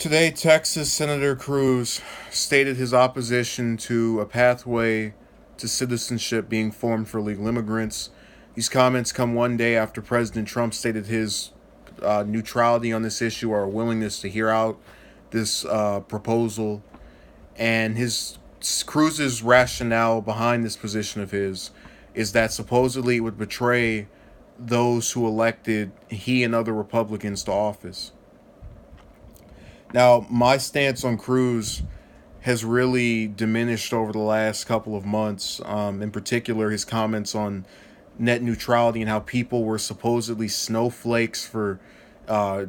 Today, Texas Senator Cruz stated his opposition to a pathway to citizenship being formed for illegal immigrants. These comments come one day after President Trump stated his neutrality on this issue or a willingness to hear out this proposal. And his Cruz's rationale behind this position of his is that supposedly it would betray those who elected he and other Republicans to office. Now, my stance on Cruz has really diminished over the last couple of months. In particular, his comments on net neutrality and how people were supposedly snowflakes for uh,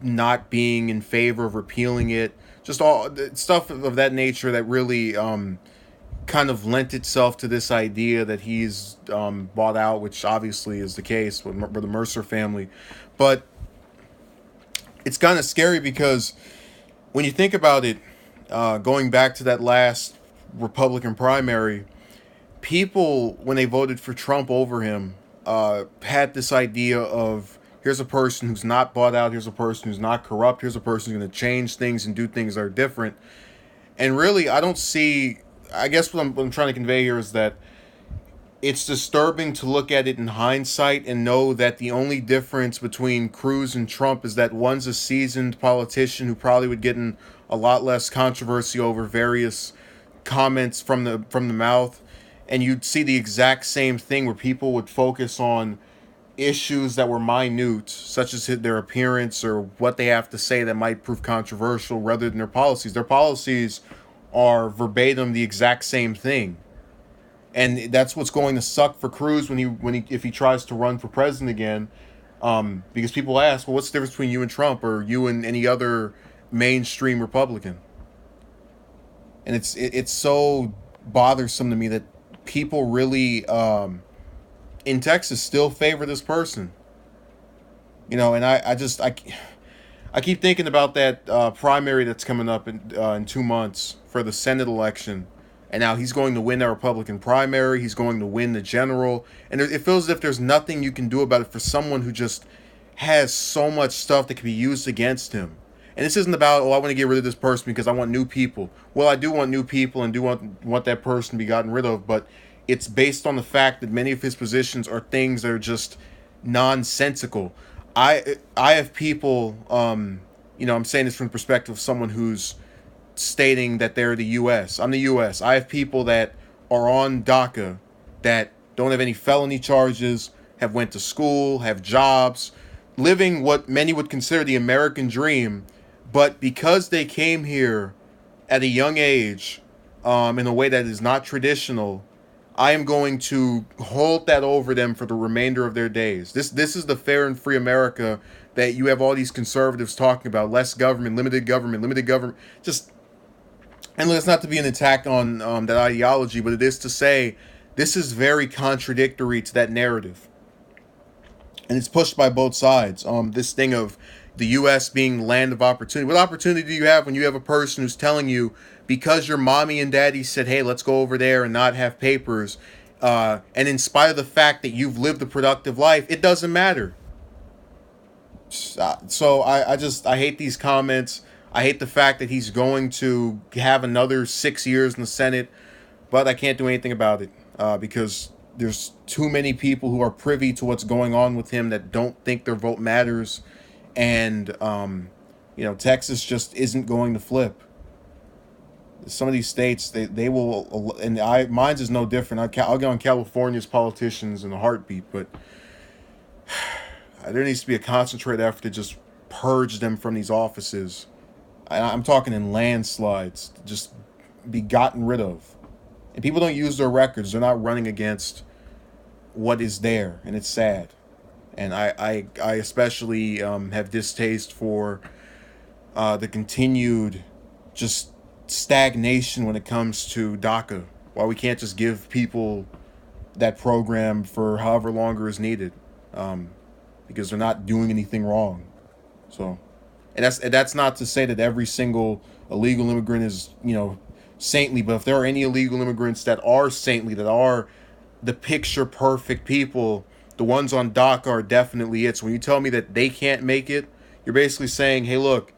not being in favor of repealing it. Just all stuff of that nature that really kind of lent itself to this idea that he's bought out, which obviously is the case with the Mercer family. But it's kind of scary because when you think about it, going back to that last Republican primary, people, when they voted for Trump over him, had this idea of here's a person who's not bought out, here's a person who's not corrupt, here's a person who's going to change things and do things that are different. And really, I don't see. I guess what I'm trying to convey here is that it's disturbing to look at it in hindsight and know that the only difference between Cruz and Trump is that one's a seasoned politician who probably would get in a lot less controversy over various comments from the mouth, and you'd see the exact same thing where people would focus on issues that were minute, such as their appearance or what they have to say that might prove controversial, rather than their policies. Their policies are verbatim the exact same thing, and that's what's going to suck for Cruz when he if he tries to run for president again, because people ask, well, what's the difference between you and Trump or you and any other mainstream Republican? And it's so bothersome to me that people really in Texas still favor this person. And I keep thinking about that primary that's coming up in 2 months for the Senate election. And now he's going to win that Republican primary. He's going to win the general. And it feels as if there's nothing you can do about it for someone who just has so much stuff that can be used against him. And this isn't about, oh, I want to get rid of this person because I want new people. Well, I do want new people and do want that person to be gotten rid of. But it's based on the fact that many of his positions are things that are just nonsensical. I have people, I'm saying this from the perspective of someone who's stating that they're the U.S. I'm the U.S. I have people that are on DACA that don't have any felony charges, have went to school, have jobs, living what many would consider the American dream, but because they came here at a young age, in a way that is not traditional, I am going to hold that over them for the remainder of their days. This is the fair and free America that you have all these conservatives talking about. Less government, limited government, limited government. Just, and it's not to be an attack on that ideology, but it is to say this is very contradictory to that narrative. And it's pushed by both sides. This thing of the U.S. being land of opportunity. What opportunity do you have when you have a person who's telling you, because your mommy and daddy said, hey, let's go over there and not have papers, and in spite of the fact that you've lived a productive life, it doesn't matter. So I hate these comments. I hate the fact that he's going to have another 6 years in the Senate, but I can't do anything about it because there's too many people who are privy to what's going on with him that don't think their vote matters. And, Texas just isn't going to flip. Some of these states, they will, and mine's is no different. I'll get on California's politicians in a heartbeat, but there needs to be a concentrated effort to just purge them from these offices. I'm talking in landslides, just be gotten rid of. And people don't use their records. They're not running against what is there, and it's sad. And I especially have distaste for the continued just stagnation when it comes to DACA. Why we can't just give people that program for however longer is needed, because they're not doing anything wrong. So, and that's not to say that every single illegal immigrant is saintly, but if there are any illegal immigrants that are saintly, that are the picture perfect people, the ones on DACA are definitely it. So when you tell me that they can't make it, you're basically saying, hey, look,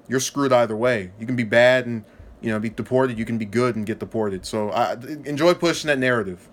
you're screwed either way. You can be bad and be deported. You can be good and get deported. So I enjoy pushing that narrative.